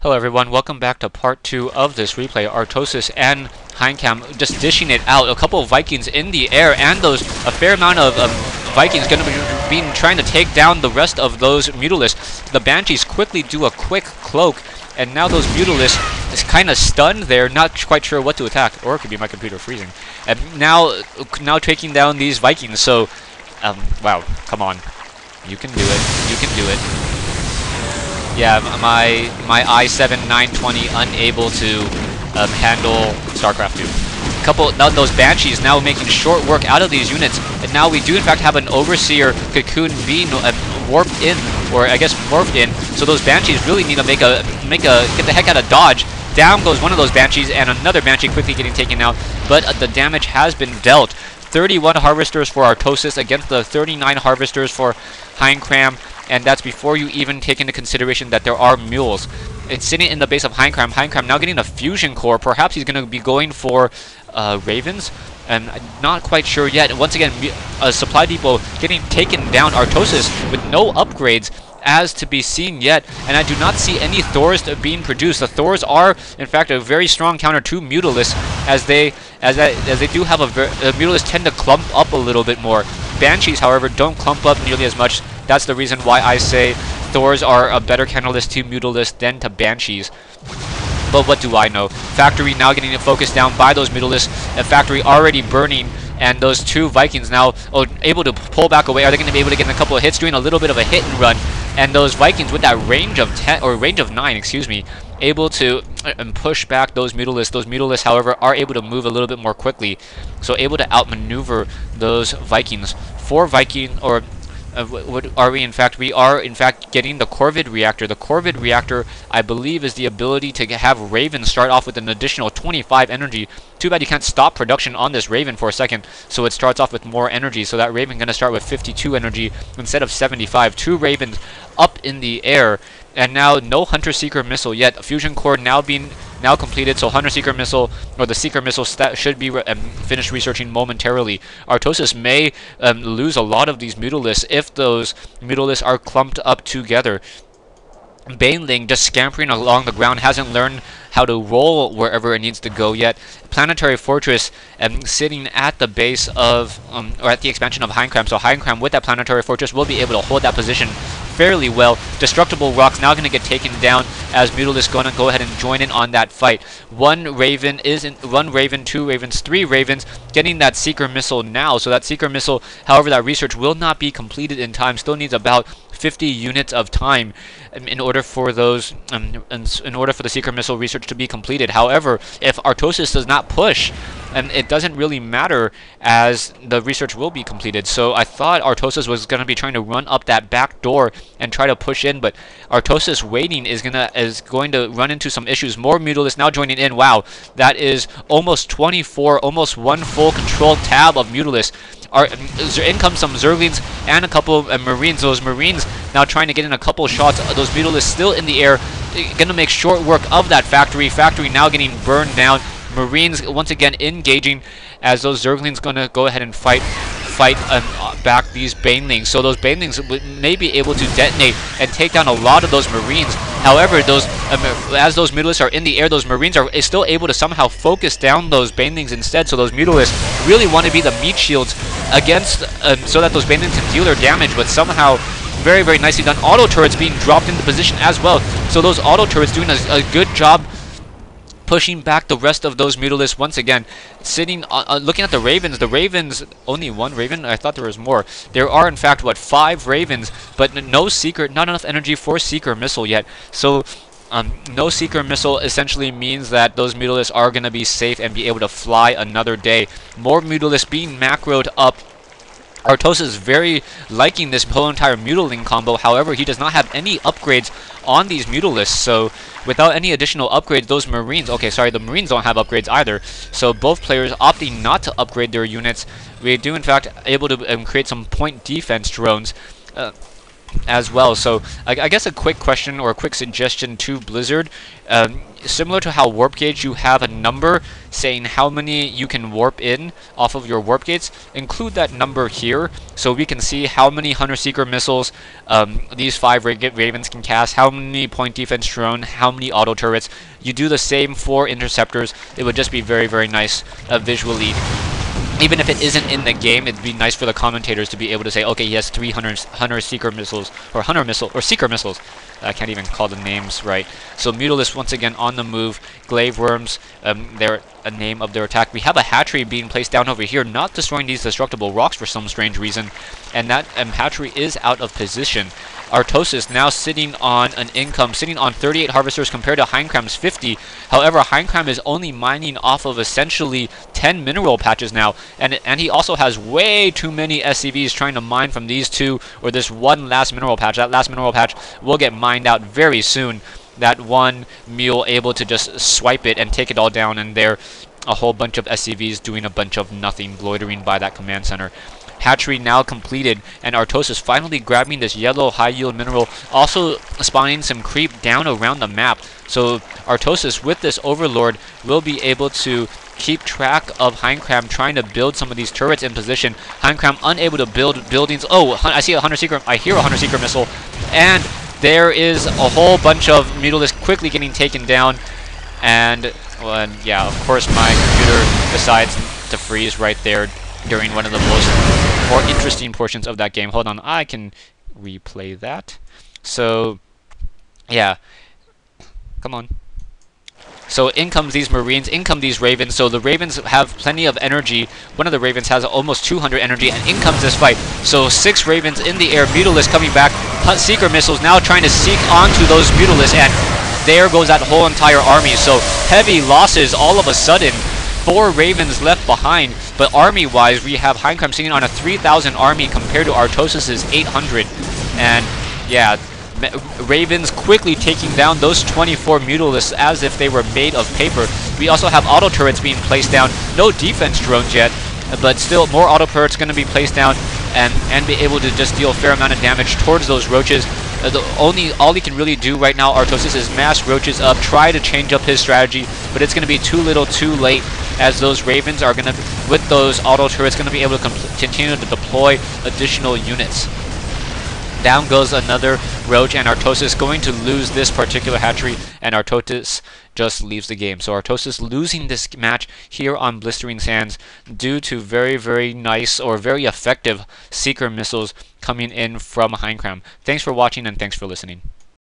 Hello everyone, welcome back to part 2 of this replay. Artosis and Hincram just dishing it out. A couple of Vikings in the air, and a fair amount of Vikings going to be trying to take down the rest of those Mutalisks. The Banshees quickly do a quick cloak, and now those Mutalisks is kind of stunned there, not quite sure what to attack. Or it could be my computer freezing. And now taking down these Vikings, so, wow, come on. You can do it. You can do it. Yeah, my i7 920 unable to handle StarCraft 2. Now those Banshees now making short work out of these units, and now we do in fact have an Overseer Cocoon being warped in, or I guess morphed in. So those Banshees really need to get the heck out of dodge. Down goes one of those Banshees, and another Banshee quickly getting taken out. But the damage has been dealt. 31 Harvesters for Artosis against the 39 Harvesters for Hincram. And that's before you even take into consideration that there are mules. It's sitting in the base of Hincram. Hincram now getting a fusion core. Perhaps he's going to be going for ravens. And I'm not quite sure yet. Once again, a supply depot getting taken down. Artosis with no upgrades as to be seen yet. And I do not see any Thors being produced. The Thors are, in fact, a very strong counter to Mutalisks, as they do have Mutalisks tend to clump up a little bit more. Banshees, however, don't clump up nearly as much. That's the reason why I say Thors are a better counterlist to Mutalisks than to Banshees. But what do I know? Factory now getting focused down by those Mutalisks. A factory already burning, and those two Vikings now able to pull back away. Are they going to be able to get a couple of hits, doing a little bit of a hit and run? And those Vikings with that range of 10 or range of 9, excuse me, able to push back those Mutalisks. Those Mutalisks, however, are able to move a little bit more quickly, so able to outmaneuver those Vikings. For Viking, or what are we in fact? We are in fact getting the Corvid reactor. The Corvid reactor, I believe, is the ability to have Raven start off with an additional 25 energy. Too bad you can't stop production on this Raven for a second, so it starts off with more energy. So that Raven going to start with 52 energy instead of 75. Two Ravens up in the air, and now no Hunter Seeker missile yet. A fusion core now completed, so Hunter Seeker missile, or the Seeker missile should be finished researching momentarily. Artosis may lose a lot of these Mutalisks if those Mutalisks are clumped up together. Baneling just scampering along the ground, hasn't learned how to roll wherever it needs to go yet. Planetary Fortress sitting at the base of, or at the expansion of Hincram. So Hincram with that Planetary Fortress will be able to hold that position fairly well. Destructible Rocks now going to get taken down as Mutalisks going to go ahead and join in on that fight. One Raven, two Ravens, three Ravens getting that Seeker missile now. So that Seeker missile, however, that research will not be completed in time. Still needs about 50 units of time in order for those, in order for the Seeker missile research to be completed. However, if Artosis does not push, it doesn't really matter, as the research will be completed. So I thought Artosis was going to be trying to run up that back door and try to push in, but Artosis waiting is going to run into some issues. More Mutalisks now joining in. Wow, that is almost 24, almost one full control tab of Mutalisks. In comes some Zerglings and a couple of Marines. Those Marines now trying to get in a couple shots. Those Mutalisks still in the air, going to make short work of that factory. Factory now getting burned down. Marines once again engaging, as those Zerglings going to go ahead and fight back these Banelings. So those Banelings may be able to detonate and take down a lot of those Marines. However, as those Mutalisks are in the air, those Marines are still able to somehow focus down those Banelings instead. So those Mutalisks really want to be the meat shields against, so that those Banelings can deal their damage, but somehow very, very nicely done. Auto turrets being dropped into position as well. So those auto turrets doing a good job pushing back the rest of those Mutalisks. Once again, sitting looking at the Ravens. The Ravens, only one Raven? I thought there was more. There are in fact, what, 5 Ravens, but no Seeker, not enough energy for Seeker missile yet. So no Seeker missile essentially means that those Mutalisks are going to be safe and be able to fly another day. More Mutalisks being macroed up. Artosis is very liking this whole entire Mutaling combo. However, he does not have any upgrades on these Mutalisks, so without any additional upgrades, those Marines, okay, sorry, the Marines don't have upgrades either, so both players opting not to upgrade their units. We do in fact able to create some point defense drones. as well. So I guess a quick question or a quick suggestion to Blizzard, similar to how warp gauge, you have a number saying how many you can warp in off of your warp gates. Include that number here so we can see how many Hunter Seeker missiles these 5 Ravens can cast, how many point defense drone, how many auto turrets. You do the same for interceptors. It would just be very, very nice visually. Even if it isn't in the game, it'd be nice for the commentators to be able to say, okay, he has 3 Hunter Seeker missiles, or Seeker missiles. I can't even call the names right. So Mutalisk once again on the move. Glaive Worms, they're a name of their attack. We have a hatchery being placed down over here, not destroying these destructible rocks for some strange reason, and that hatchery is out of position. Artosis now sitting on an income, sitting on 38 harvesters compared to Hincram's 50. However, Hincram is only mining off of essentially 10 mineral patches now, and he also has way too many SCVs trying to mine from these 2 or this one last mineral patch. That last mineral patch will get mined out very soon. That one mule able to just swipe it and take it all down, and there a whole bunch of SCVs doing a bunch of nothing, loitering by that command center. Hatchery now completed, and Artosis finally grabbing this yellow high-yield mineral, also spawning some creep down around the map. So Artosis, with this Overlord, will be able to keep track of Hincram trying to build some of these turrets in position. Hincram unable to build buildings. Oh, I see a Hunter Seeker. I hear a Hunter Seeker missile, and there is a whole bunch of Mutalisk quickly getting taken down. And yeah, of course, my computer decides to freeze right there during one of the more interesting portions of that game. Hold on, I can replay that. So, yeah. Come on. So in comes these Marines, in come these Ravens. So the Ravens have plenty of energy. One of the Ravens has almost 200 energy, and in comes this fight. So 6 Ravens in the air, Mutalisk coming back. Seeker missiles now trying to seek onto those Mutalisk, and there goes that whole entire army. So heavy losses all of a sudden. 4 Ravens left behind, but army-wise, we have Hincram sitting on a 3,000 army compared to Artosis' 800. And yeah, Ravens quickly taking down those 24 Mutalisks as if they were made of paper. We also have auto turrets being placed down. No defense drones yet, but still more auto turrets going to be placed down and be able to just deal a fair amount of damage towards those roaches. All he can really do right now, Artosis, is mass roaches up, try to change up his strategy, but it's going to be too little too late, as those Ravens are going to, with those auto turrets, going to be able to continue to deploy additional units. Down goes another roach, and Artosis going to lose this particular hatchery, and Artosis just leaves the game. So Artosis losing this match here on Blistering Sands due to very, very nice or very effective Seeker missiles coming in from Hincram. Thanks for watching, and thanks for listening.